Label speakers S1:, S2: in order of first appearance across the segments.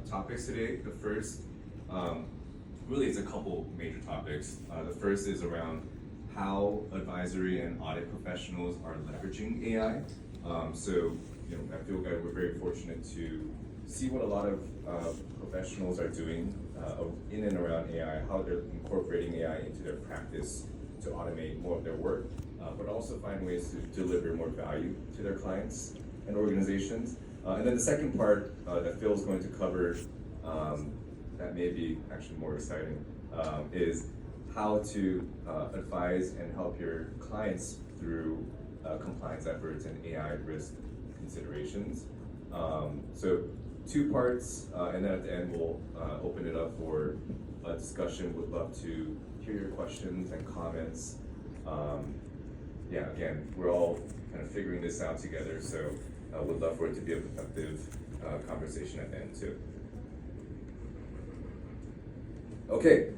S1: topics today. The first, really, it's a couple major topics. The first is around how advisory and audit professionals are leveraging AI. At FieldGuide, we're very fortunate to see what a lot of professionals are doing in and around AI, how they're incorporating AI into their practice to automate more of their work, but also find ways to deliver more value to their clients and organizations. And then the second part that Phil's going to cover, that may be actually more exciting, is how to advise and help your clients through compliance efforts and AI risk considerations. So two parts, and then at the end we'll open it up for a discussion. Would love to hear your questions and comments. Again, we're all kind of figuring this out together, so would love for it to be a productive conversation at the end too. Okay,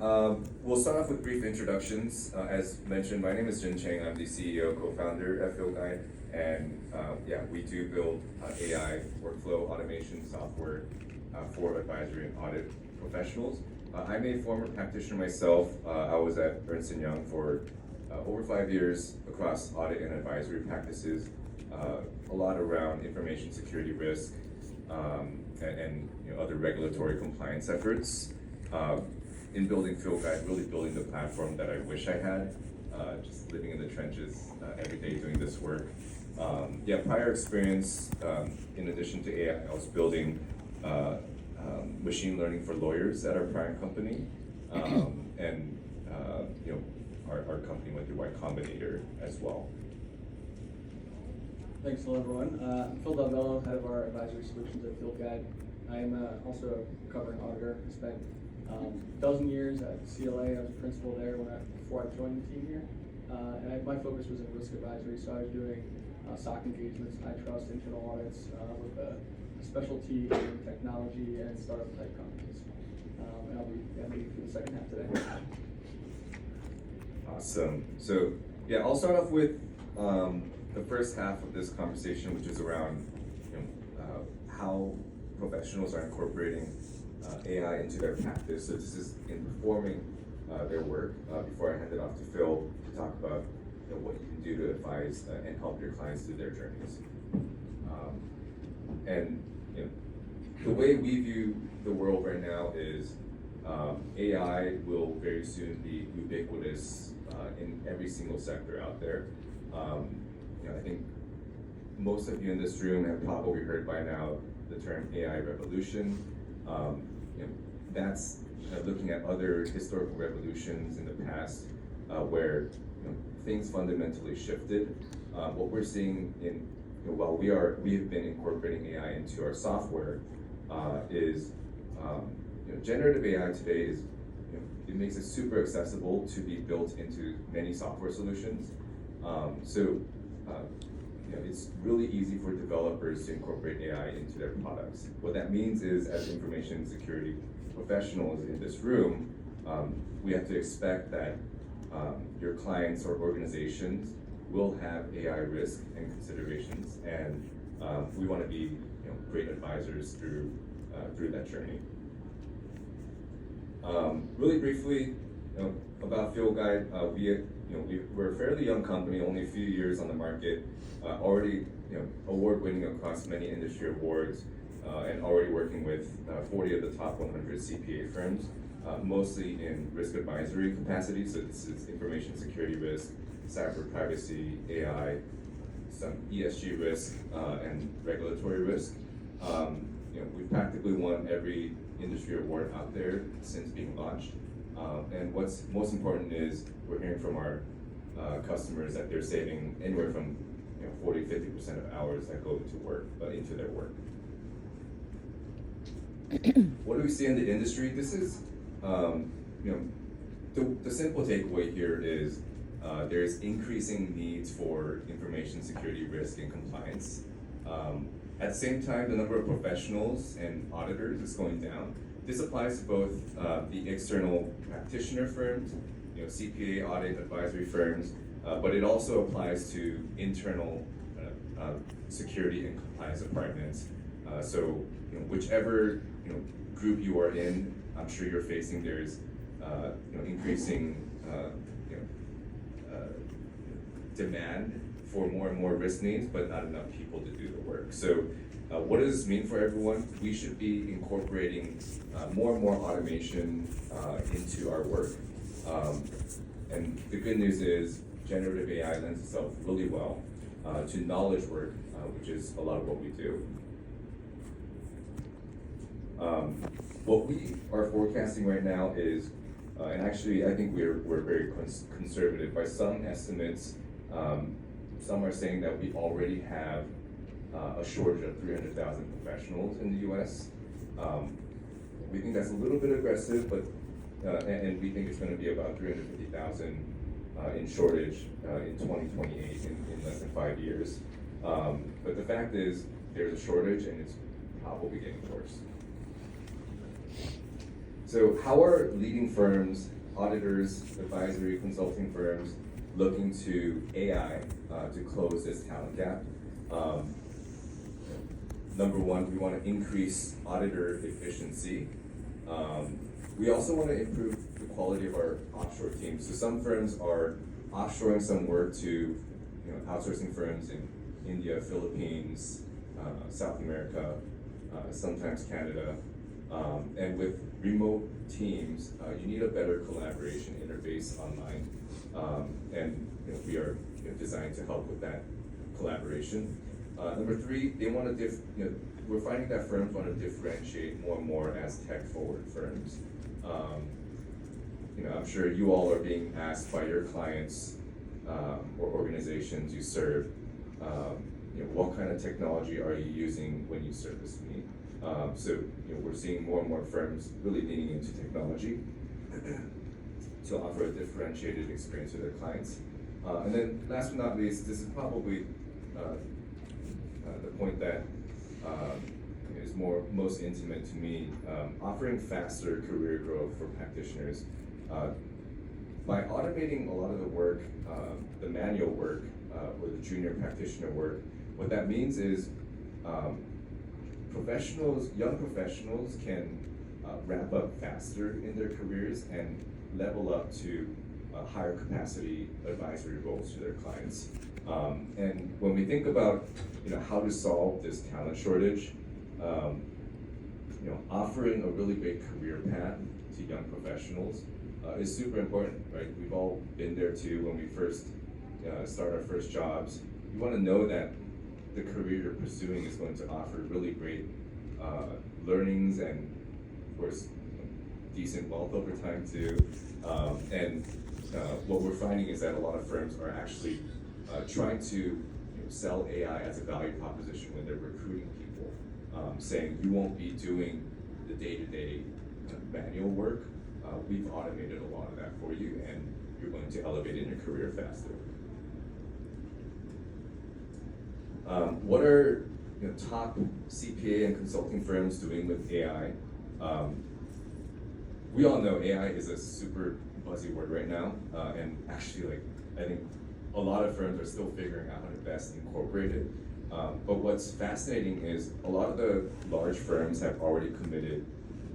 S1: we'll start off with brief introductions. As mentioned, my name is Jin Chang. I'm the CEO, co-founder at FieldGuide, and we do build AI workflow automation software for advisory and audit professionals. I'm a former practitioner myself. I was at Ernst & Young for over 5 years across audit and advisory practices, a lot around information security risk and other regulatory compliance efforts. In building FieldGuide, really building the platform that I wish I had, just living in the trenches every day doing this work. Prior experience, in addition to AI, I was building machine learning for lawyers at our prior company, and our company went through Y Combinator as well.
S2: Thanks, hello everyone. I'm Phil Delvello, head of our advisory solutions at FieldGuide. I'm also a recovering auditor. I spent a dozen years at CLA. I was a principal there before I joined the team here. My focus was in risk advisory, so I was doing SOC engagements, antitrust, internal audits with a specialty in technology and startup type companies. And I'll be leading for the second half today.
S1: Awesome. So I'll start off with the first half of this conversation, which is around how professionals are incorporating AI into their practice. So this is informing their work. Before I hand it off to Phil to talk about what you can do to advise and help your clients through their journeys. The way we view the world right now is AI will very soon be ubiquitous in every single sector out there. I think most of you in this room have probably heard by now the term AI revolution. That's looking at other historical revolutions in the past where things fundamentally shifted. What we're seeing while we have been incorporating AI into our software is generative AI today is it makes it super accessible to be built into many software solutions. It's really easy for developers to incorporate AI into their products. What that means is, as information security professionals in this room, we have to expect that your clients or organizations will have AI risk and considerations, and we want to be great advisors through that journey. Really briefly, about FieldGuide, we're a fairly young company, only a few years on the market, already award-winning across many industry awards, and already working with 40 of the top 100 CPA firms, mostly in risk advisory capacity. So this is information security risk, cyber privacy, AI, some ESG risk, and regulatory risk. We've practically won every industry award out there since being launched. And what's most important is we're hearing from our customers that they're saving anywhere from 40-50% of hours that go into their work. What do we see in the industry? This is, the simple takeaway here is there's increasing needs for information security risk and compliance. At the same time, the number of professionals and auditors is going down. This applies to both the external practitioner firms, CPA audit advisory firms, but it also applies to internal security and compliance departments. So whichever group you are in, I'm sure you're facing, there's increasing demand for more and more risk names, but not enough people to do the work. So what does this mean for everyone? We should be incorporating more and more automation into our work. And the good news is generative AI lends itself really well to knowledge work, which is a lot of what we do. What we are forecasting right now is, and actually I think we're very conservative. By some estimates, some are saying that we already have a shortage of 300,000 professionals in the US. We think that's a little bit aggressive, but and we think it's going to be about 350,000 in shortage in 2028, in less than 5 years. But the fact is, there's a shortage and it's probably getting worse. So how are leading firms, auditors, advisory, consulting firms looking to AI to close this talent gap? Number one, we want to increase auditor efficiency. We also want to improve the quality of our offshore teams. So some firms are offshoring some work to outsourcing firms in India, Philippines, South America, sometimes Canada. And with remote teams, you need a better collaboration interface online. And we are designed to help with that collaboration. Number three, they want to we're finding that firms want to differentiate more and more as tech-forward firms. I'm sure you all are being asked by your clients or organizations you serve, what kind of technology are you using when you service me? So we're seeing more and more firms really leaning into technology to offer a differentiated experience to their clients. And then last but not least, this is probably the point that is most intimate to me, offering faster career growth for practitioners. By automating a lot of the work, the manual work, or the junior practitioner work, what that means is young professionals can ramp up faster in their careers and level up to higher capacity advisory roles to their clients. And when we think about how to solve this talent shortage, offering a really great career path to young professionals is super important, right? We've all been there too when we first start our first jobs. You want to know that the career you're pursuing is going to offer really great learnings and, of course, decent wealth over time too. And what we're finding is that a lot of firms are actually trying to sell AI as a value proposition when they're recruiting people, saying you won't be doing the day-to-day manual work. We've automated a lot of that for you, and you're going to elevate in your career faster. What are top CPA and consulting firms doing with AI? We all know AI is a super buzzy word right now, and actually, I think a lot of firms are still figuring out how to best incorporate it. But what's fascinating is a lot of the large firms have already committed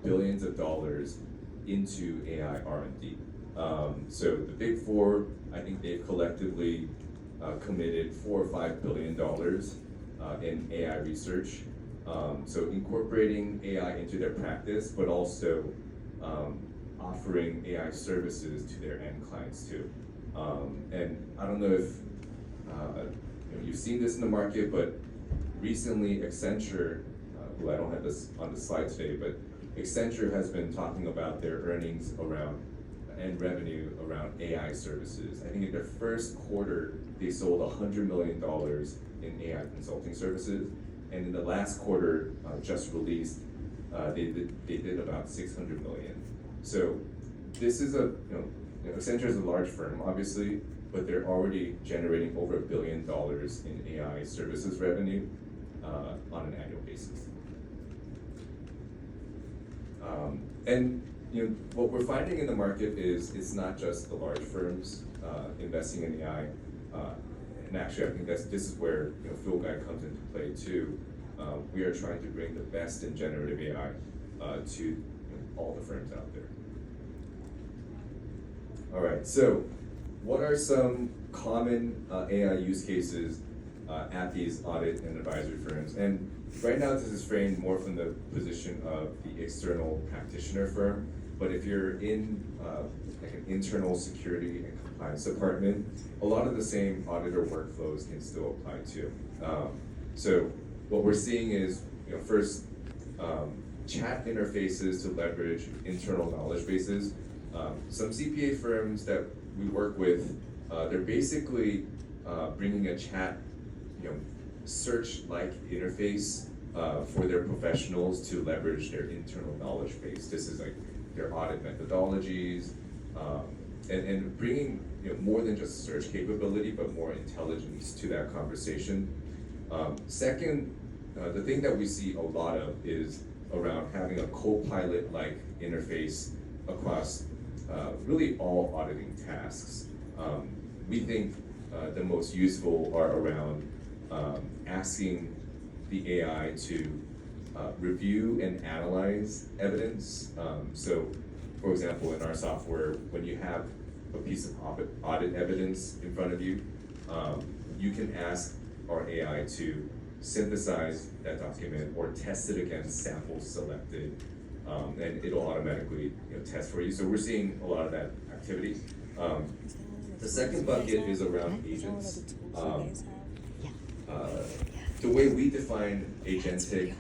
S1: billions of dollars into AI R&D. So the big four, I think they've collectively committed $4 or $5 billion in AI research. So incorporating AI into their practice, but also offering AI services to their end clients too. And I don't know if you've seen this in the market, but recently Accenture, who I don't have this on the slide today, but Accenture has been talking about their earnings around and revenue around AI services. I think in their first quarter, they sold $100 million in AI consulting services, and in the last quarter, just released, they did about $600 million. So this is Accenture is a large firm, obviously, but they're already generating over $1 billion in AI services revenue on an annual basis. And what we're finding in the market is it's not just the large firms investing in AI. And actually, I think this is where Phil Guide comes into play too. We are trying to bring the best in generative AI to all the firms out there. All right, so what are some common AI use cases at these audit and advisory firms? And right now, this is framed more from the position of the external practitioner firm. But if you're in like an internal security and compliance department, a lot of the same auditor workflows can still apply too. So what we're seeing is, first, chat interfaces to leverage internal knowledge bases. Some CPA firms that we work with, they're basically bringing a chat, search-like interface for their professionals to leverage their internal knowledge base. This is like their audit methodologies, and bringing more than just search capability, but more intelligence to that conversation. Second, the thing that we see a lot of is around having a co-pilot-like interface across really all auditing tasks. We think the most useful are around asking the AI to review and analyze evidence. So, for example, in our software, when you have a piece of audit evidence in front of you, you can ask our AI to synthesize that document or test it against samples selected, and it'll automatically test for you. So we're seeing a lot of that activity. The second bucket is around agents. The way we define agentic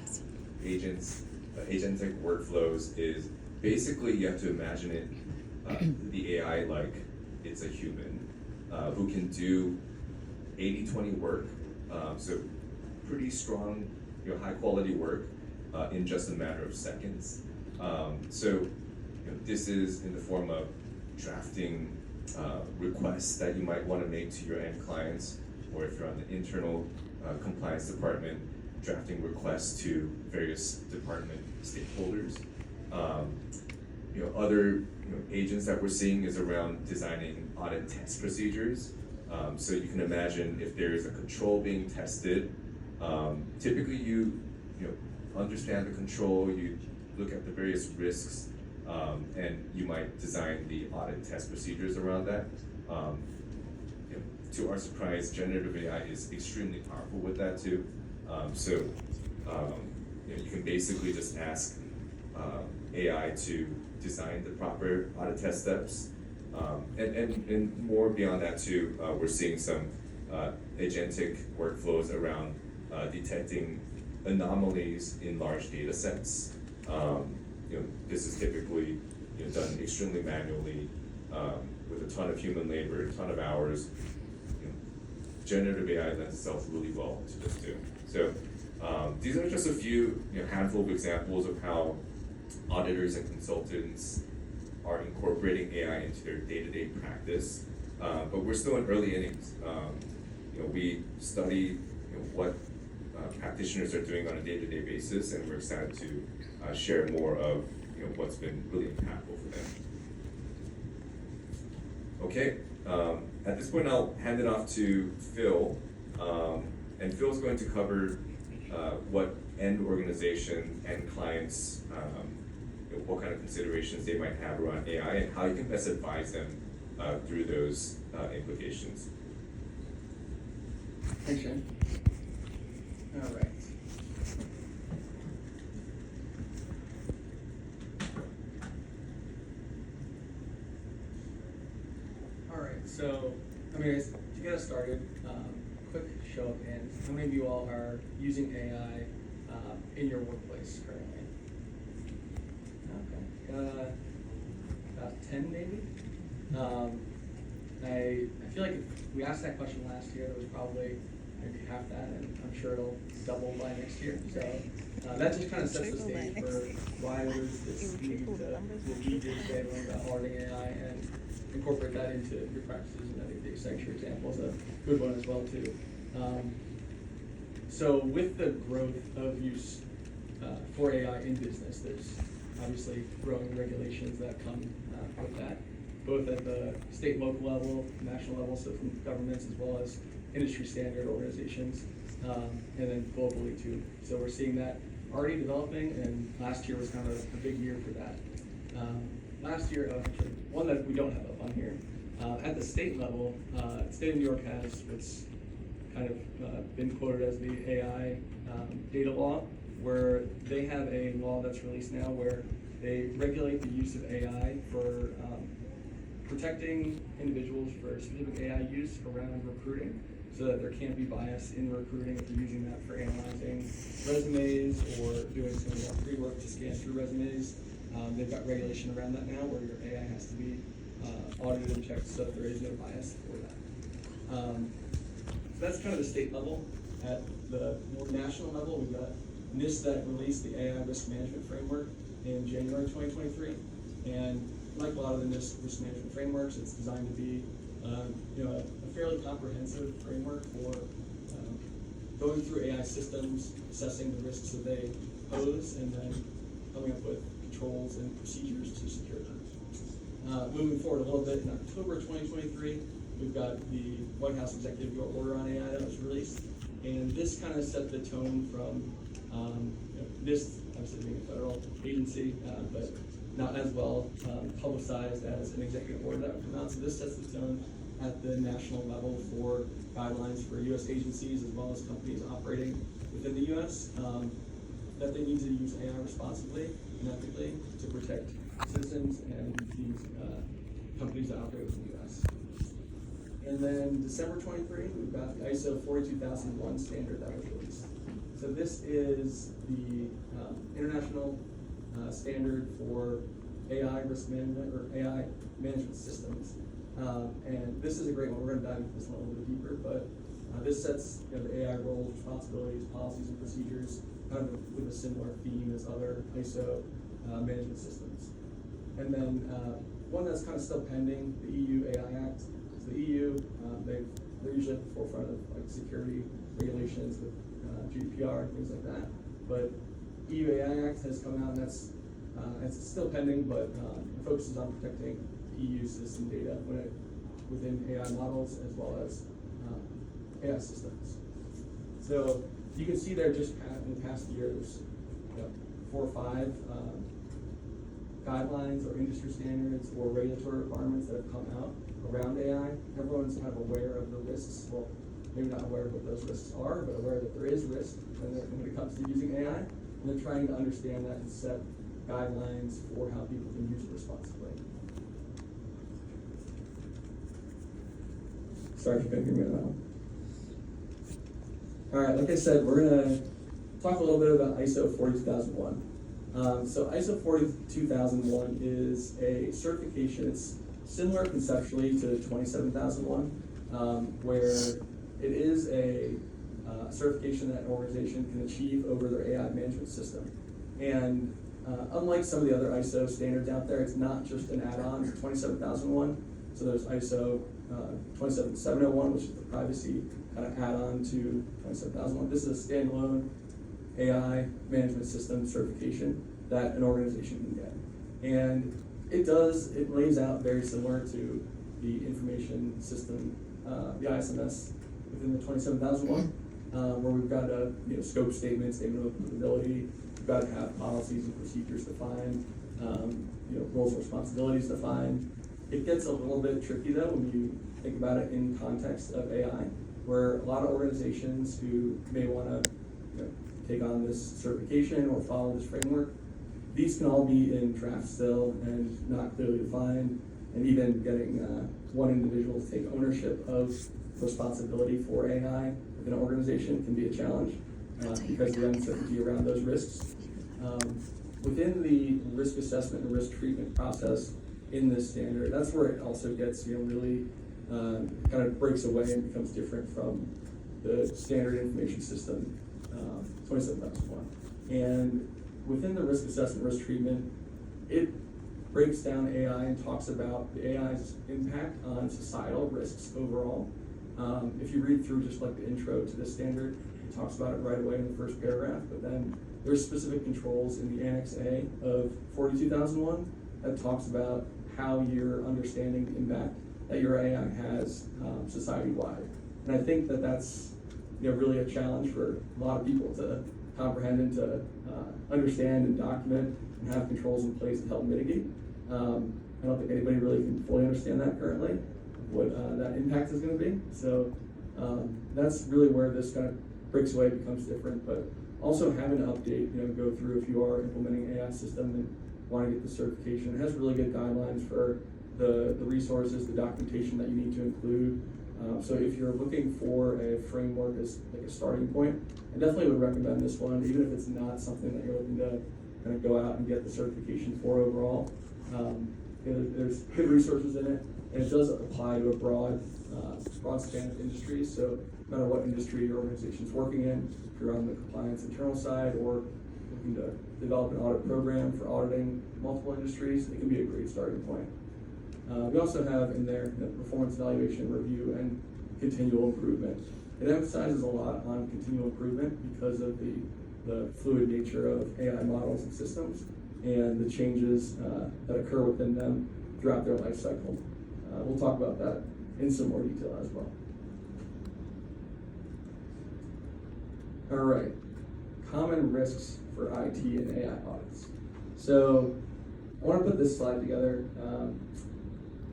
S1: workflows is basically you have to imagine it, the AI like it's a human who can do 80-20 work, so pretty strong, high quality work in just a matter of seconds. So this is in the form of drafting requests that you might want to make to your end clients, or if you're on the internal compliance department, drafting requests to various department stakeholders. Other agents that we're seeing is around designing audit test procedures. So you can imagine if there is a control being tested, typically you understand the control, you look at the various risks, and you might design the audit test procedures around that. To our surprise, generative AI is extremely powerful with that too. You can basically just ask AI to design the proper audit test steps. And more beyond that too, we're seeing some agentic workflows around detecting anomalies in large data sets. This is typically done extremely manually with a ton of human labor, a ton of hours. Generative AI lends itself really well to this too. So these are just a few, handful of examples of how auditors and consultants are incorporating AI into their day-to-day practice. But we're still in early innings. We study what practitioners are doing on a day-to-day basis, and we're excited to share more of what's been really impactful for them. Okay, at this point I'll hand it off to Phil, and Phil's going to cover what end organizations and clients, what kind of considerations they might have around AI and how you can best advise them through those implications.
S2: Thanks, Jen. All right. All right, so, to get us started, quick show of hands. How many of you all are using AI in your workplace currently? Okay, about 10 maybe? I feel like if we asked that question last year, there was probably maybe half that, and I'm sure it'll double by next year. So that just kind of sets the stage for why there's this need to stay about auditing AI and incorporate that into your practices. And I think the Accenture example is a good one as well too. So with the growth of use for AI in business, there's obviously growing regulations that come with that, both at the state, local level, national level, so from governments as well as industry standard organizations, and then globally too. So we're seeing that already developing, and last year was kind of a big year for that. Last year, actually, one that we don't have up on here, at the state level, state of New York has what's kind of been quoted as the AI data law, where they have a law that's released now where they regulate the use of AI for protecting individuals for specific AI use around recruiting, so that there can't be bias in recruiting if you're using that for analyzing resumes or doing some pre-work to scan through resumes. They've got regulation around that now where your AI has to be audited and checked so that there is no bias for that. So that's kind of the state level. At the more national level, we've got NIST that released the AI risk management framework in January 2023. And like a lot of the NIST risk management frameworks, it's designed to be a fairly comprehensive framework for going through AI systems, assessing the risks that they pose, and then coming up with controls and procedures to secure them. Moving forward a little bit, in October 2023, we've got the White House Executive Order on AI that was released, and this kind of set the tone from NIST, obviously being a federal agency, but not as well publicized as an executive order that would come out. So this sets the tone at the national level for guidelines for U.S. agencies as well as companies operating within the U.S. That they need to use AI responsibly and ethically to protect citizens and these companies that operate within the U.S. And then December 23, we've got the ISO 42001 standard that was released. So this is the international standard for AI risk management or AI management systems. And this is a great one. We're going to dive into this one a little bit deeper, but this sets the AI roles, responsibilities, policies, and procedures kind of with a similar theme as other ISO management systems. And then one that's kind of still pending, the EU AI Act. So the EU, they're usually at the forefront of like security regulations with GDPR and things like that. But EU AI Act has come out, and that's it's still pending, but it focuses on protecting EU citizen data within AI models as well as AI systems. So you can see there just in the past year, there's 4 or 5 guidelines or industry standards or regulatory requirements that have come out around AI. Everyone's kind of aware of the risks. Well, maybe not aware of what those risks are, but aware that there is risk when it comes to using AI. And they're trying to understand that and set guidelines for how people can use it responsibly. Sorry if you couldn't hear me on that one. All right, like I said, we're going to talk a little bit about ISO 42001. So ISO 42001 is a certification. It's similar conceptually to 27001, where it is a certification that an organization can achieve over their AI management system. And unlike some of the other ISO standards out there, it's not just an add-on to 27001. So there's ISO 27701, which is the privacy kind of add-on to 27001. This is a standalone AI management system certification that an organization can get. And it lays out very similar to the information system, the ISMS within the 27001, where we've got a scope statement of applicability. We've got to have policies and procedures defined, roles and responsibilities defined. It gets a little bit tricky though when you think about it in context of AI, where a lot of organizations who may want to take on this certification or follow this framework, these can all be in draft still and not clearly defined, and even getting one individual to take ownership of responsibility for AI within an organization can be a challenge because of the uncertainty around those risks. Within the risk assessment and risk treatment process in this standard, that's where it also gets really kind of breaks away and becomes different from the standard information system 27001. And within the risk assessment, risk treatment, it breaks down AI and talks about the AI's impact on societal risks overall. If you read through just like the intro to this standard, it talks about it right away in the first paragraph, but then there's specific controls in the Annex A of 42001 that talks about how you're understanding the impact that your AI has society-wide. And I think that that's really a challenge for a lot of people to comprehend and to understand and document and have controls in place to help mitigate. I don't think anybody really can fully understand that currently, what that impact is going to be. So that's really where this kind of breaks away, becomes different. But also having to update, go through if you are implementing an AI system and want to get the certification. It has really good guidelines for the resources, the documentation that you need to include. So if you're looking for a framework as like a starting point, I definitely would recommend this one, even if it's not something that you're looking to kind of go out and get the certification for overall. There's good resources in it, and it does apply to a broad span of industries. So no matter what industry your organization's working in, if you're on the compliance internal side or looking to develop an audit program for auditing multiple industries, it can be a great starting point. We also have in there performance evaluation, review, and continual improvement. It emphasizes a lot on continual improvement because of the fluid nature of AI models and systems and the changes that occur within them throughout their life cycle. We'll talk about that in some more detail as well. All right, common risks for IT and AI audits. So I want to put this slide together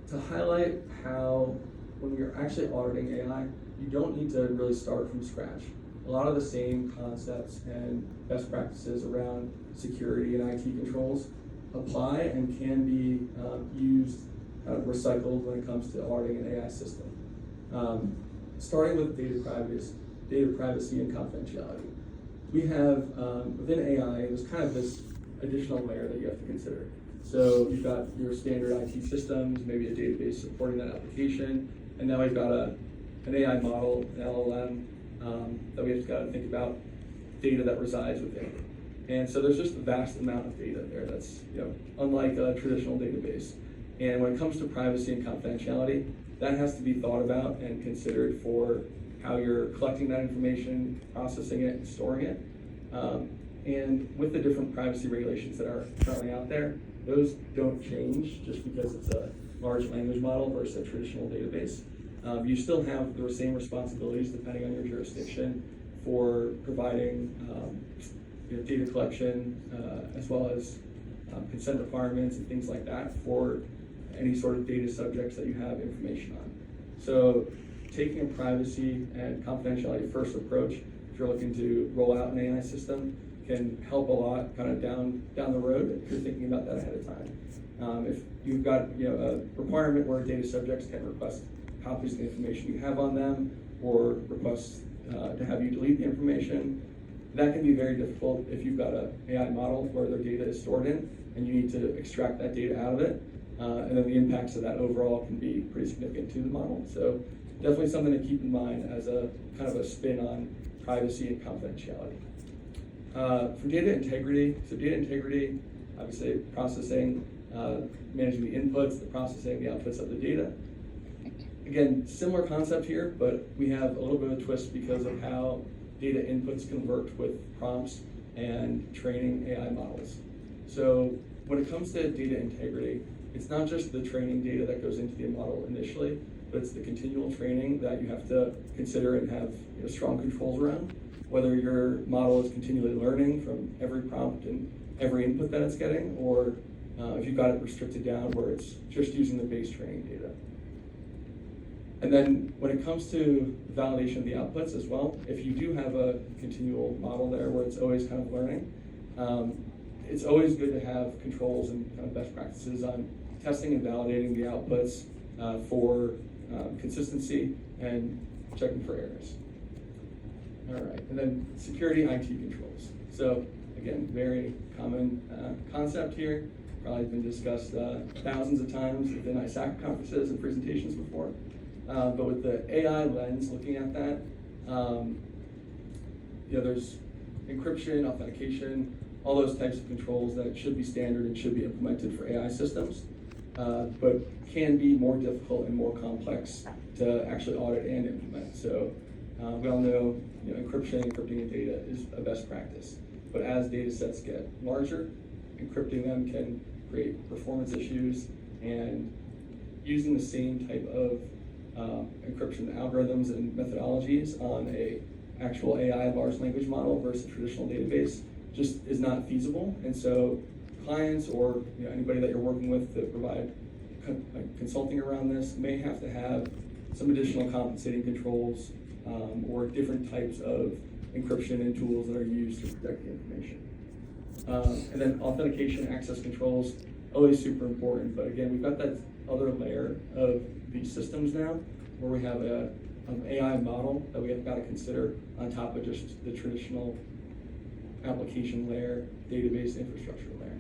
S2: to highlight how when you're actually auditing AI, you don't need to really start from scratch. A lot of the same concepts and best practices around security and IT controls apply and can be used, recycled when it comes to auditing an AI system. Starting with data privacy and confidentiality. We have, within AI, there's kind of this additional layer that you have to consider. So you've got your standard IT systems, maybe a database supporting that application, and now we've got an AI model, an LLM, that we've got to think about data that resides within. And so there's just a vast amount of data there that's unlike a traditional database. And when it comes to privacy and confidentiality, that has to be thought about and considered for how you're collecting that information, processing it, and storing it. And with the different privacy regulations that are currently out there, those don't change just because it's a large language model versus a traditional database. You still have the same responsibilities depending on your jurisdiction for providing data collection as well as consent requirements and things like that for any sort of data subjects that you have information on. So taking a privacy and confidentiality first approach, if you're looking to roll out an AI system, can help a lot kind of down the road if you're thinking about that ahead of time. If you've got a requirement where data subjects can request copies of the information you have on them or request to have you delete the information, that can be very difficult if you've got an AI model where their data is stored in and you need to extract that data out of it. And then the impacts of that overall can be pretty significant to the model. So definitely something to keep in mind as a kind of a spin on privacy and confidentiality. For data integrity, obviously processing, managing the inputs, the processing, the outputs of the data. Again, similar concept here, but we have a little bit of a twist because of how data inputs convert with prompts and training AI models. So when it comes to data integrity, it's not just the training data that goes into the model initially, but it's the continual training that you have to consider and have strong controls around. Whether your model is continually learning from every prompt and every input that it's getting, or if you've got it restricted down where it's just using the base training data. And then when it comes to validation of the outputs as well, if you do have a continual model there where it's always kind of learning, it's always good to have controls and kind of best practices on testing and validating the outputs for consistency and checking for errors. All right, and then security IT controls. So again, very common concept here, probably been discussed thousands of times within ISAC conferences and presentations before. But with the AI lens looking at that, there's encryption, authentication, all those types of controls that should be standard and should be implemented for AI systems, but can be more difficult and more complex to actually audit and implement. So we all know, encrypting the data is a best practice, but as data sets get larger, encrypting them can create performance issues, and using the same type of encryption algorithms and methodologies on a actual AI large language model versus a traditional database just is not feasible. And so clients or anybody that you're working with to provide consulting around this may have to have some additional compensating controls or different types of encryption and tools that are used to protect the information. And then authentication access controls, always super important, but again, we've got that other layer of these systems now where we have an AI model that we have got to consider on top of just the traditional application layer, database infrastructure layer.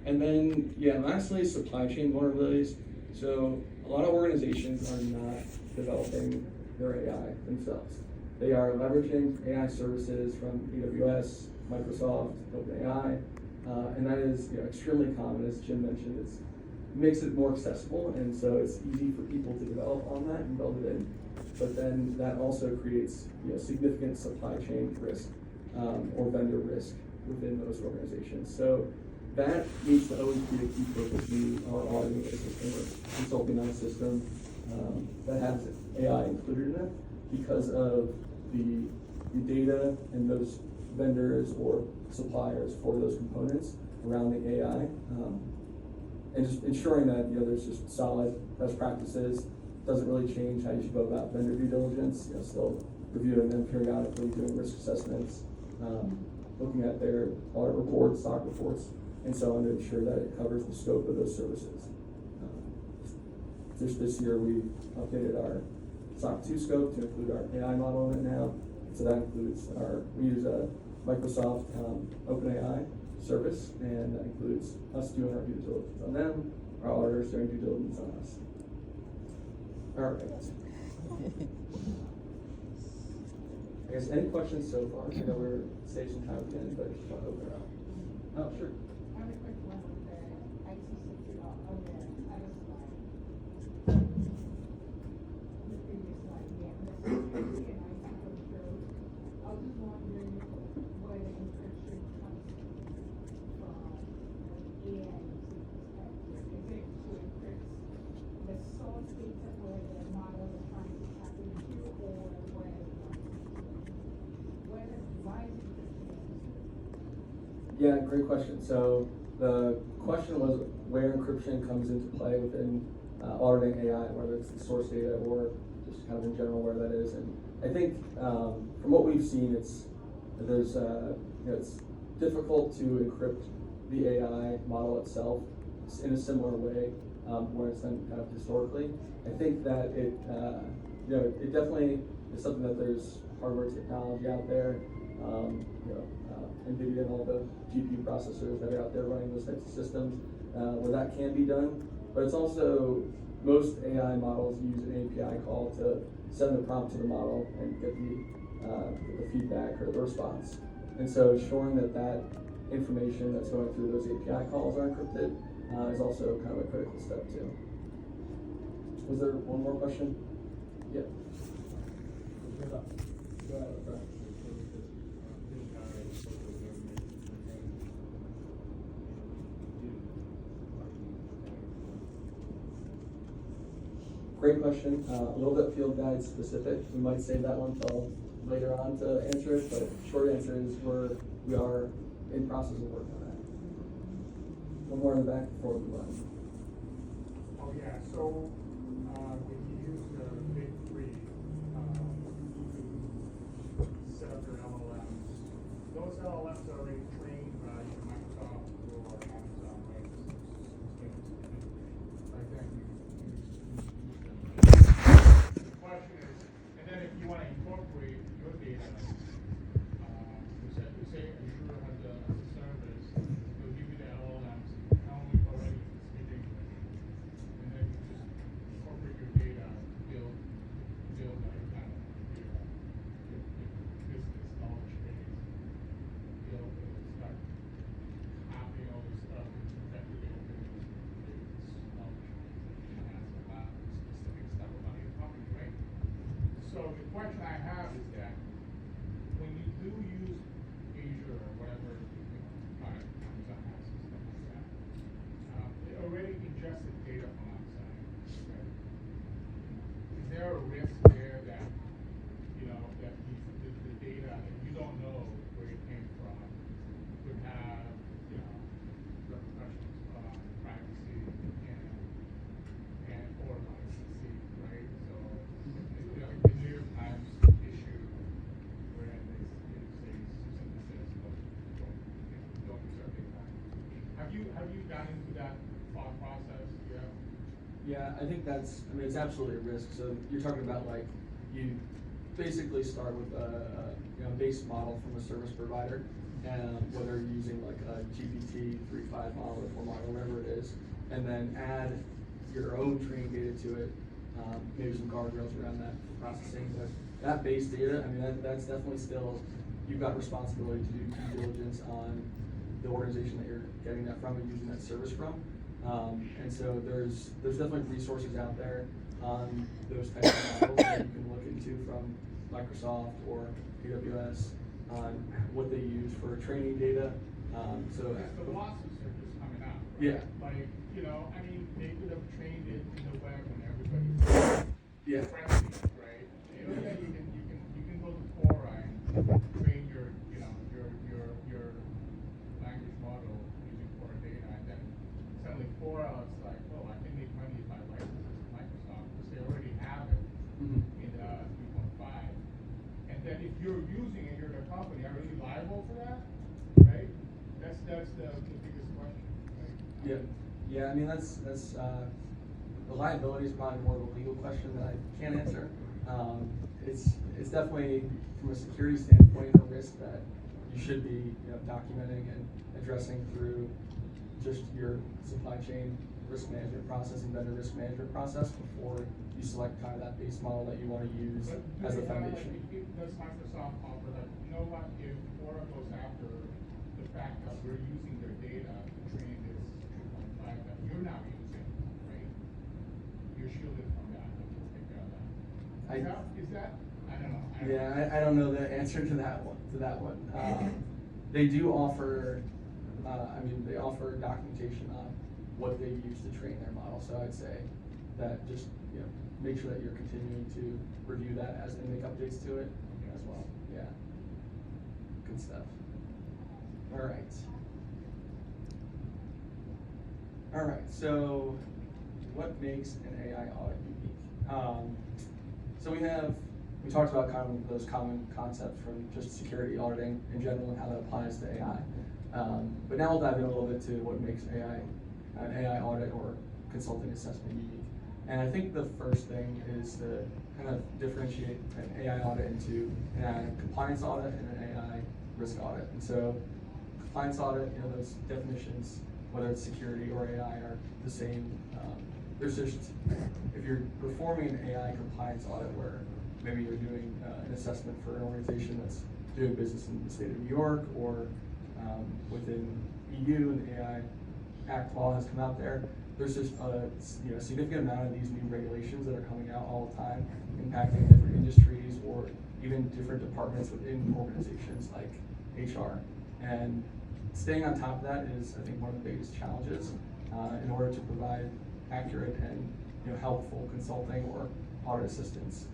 S2: And then, lastly, supply chain vulnerabilities. So a lot of organizations are not developing their AI themselves. They are leveraging AI services from AWS, Microsoft, OpenAI, and that is extremely common, as Jim mentioned. It makes it more accessible, and so it's easy for people to develop on that and build it in. But then that also creates significant supply chain risk or vendor risk within those organizations. So that needs to always be a key focus. We are auditing a system or consulting on a system that has AI included in it because of the data and those vendors or suppliers for those components around the AI, and just ensuring that there's just solid best practices. Doesn't really change how you should go about vendor due diligence. Still reviewing them periodically, doing risk assessments, looking at their audit reports, SOC reports, and so on to ensure that it covers the scope of those services. Just this year, we updated our SOC 2 scope to include our AI model in it now. So that includes we use a Microsoft OpenAI service, and that includes us doing our due diligence on them, our auditors doing due diligence on us. All right. I guess any questions so far? I know we're saving some time at the end, but I just want to open it up. Oh, sure.
S3: I have a quick one on the IT security on the other slide. The previous slide, the security and IT control. I was just wondering where the encryption comes from, and is it to encrypt the source data where the model is trying to tap into, or where why is encryption necessary?
S2: Yeah, great question. So the question was where encryption comes into play within auditing AI, whether it's the source data or just kind of in general where that is. And I think from what we've seen, it's difficult to encrypt the AI model itself in a similar way where it's done kind of historically. I think that it definitely is something that there's hardware technology out there. NVIDIA and all the GPU processors that are out there running those types of systems where that can be done. But it's also, most AI models use an API call to send the prompt to the model and get the feedback or the response. And so ensuring that information that's going through those API calls are encrypted is also kind of a critical step too. Was there one more question? Yeah. Go ahead. Great question. A little bit field guide specific. We might save that one till later on to answer it, but short answer is we are in process of working on that. One more in the back before we move on.
S4: Oh yeah, so when you use the big three to set up your LLMs, those LLMs are already trained by Microsoft or Amazon, right? Like that the question is, and then if you want to incorporate your data, say Azure has a service, they'll give you the LLMs, only already speaking, and then you just incorporate your data, build like kind of your business knowledge base, build start you gone into that thought process?
S2: Yeah, I think it's absolutely a risk. So you're talking about like, you basically start with a base model from a service provider, and whether you're using like a GPT 3.5 model or 4 model, whatever it is, and then add your own training data to it, maybe some guardrails around that for processing. But that base data, I mean, that's definitely still, you've got responsibility to do due diligence on the organization that you're getting that from and using that service from. And so there's definitely resources out there on those types of models that you can look into from Microsoft or AWS on what they use for training data. So
S4: The lawsuits are just coming out. Right?
S2: Yeah.
S4: Like, I mean, they could have trained it in the web when everybody's
S2: Yeah.
S4: friendly, right? You can go to Quora and train your language model using Quora data, and then suddenly Quora is like, oh, I can make money if I license this to Microsoft because they already have it in 3.5. And then if you're using it, you're the company, are you liable for that? Right? That's the biggest question, right?
S2: Yeah. I mean, that's the liability is probably more of a legal question that I can't answer. It's definitely from a security standpoint a risk that you should be documenting and addressing through just your supply chain risk management process and vendor risk management process before you select kind of that base model that you want to use
S4: But
S2: as a
S4: do they have,
S2: foundation.
S4: does Microsoft offer that, you know what, if Quora goes after the fact that we're using their data to train this 2.5 that you're now using, right? You're shielded from that, and we'll take care of that. Is that, I don't know.
S2: Yeah, I don't know the answer to that one. They do offer, they offer documentation on what they use to train their model. So I'd say that just make sure that you're continuing to review that as they make updates to it as well. Yeah, good stuff. All right. So what makes an AI audit unique? So we talked about kind of those common concepts from just security auditing in general and how that applies to AI. But now we'll dive in a little bit to what makes an AI audit or consulting assessment unique. And I think the first thing is to kind of differentiate an AI audit into an AI compliance audit and an AI risk audit. And so compliance audit, those definitions, whether it's security or AI, are the same. There's just, if you're performing an AI compliance audit where maybe you're doing an assessment for an organization that's doing business in the state of New York or within EU, and the AI Act law has come out there, there's just a significant amount of these new regulations that are coming out all the time, impacting different industries or even different departments within organizations like HR. And staying on top of that is, I think, one of the biggest challenges in order to provide accurate and helpful consulting or audit assistance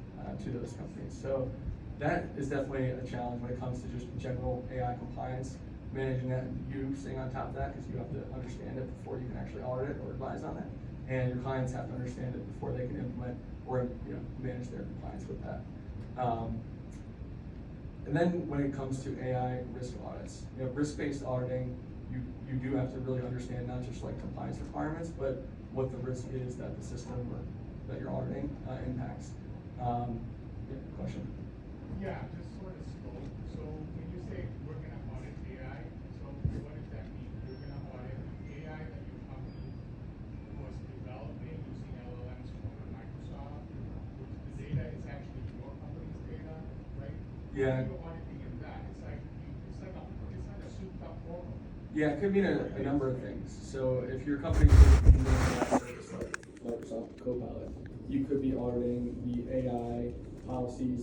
S2: to those companies. So that is definitely a challenge when it comes to just general AI compliance, managing that, and you staying on top of that, because you have to understand it before you can actually audit it or advise on it, and your clients have to understand it before they can implement or manage their compliance with that. And then when it comes to AI risk audits, risk-based auditing, you do have to really understand not just like compliance requirements, but what the risk is that the system or that you're auditing impacts. Question?
S4: Yeah, just sort of scope. So when you say we're going to audit AI, so what does that mean? You're going to audit AI that your company was developing using LLMs from Microsoft, which the data is actually your company's data, right?
S2: Yeah.
S4: You're auditing in that. It's like a souped up formula.
S2: Yeah, it could mean a number of things. So if your company's using a service like Microsoft Copilot, you could be auditing the AI policies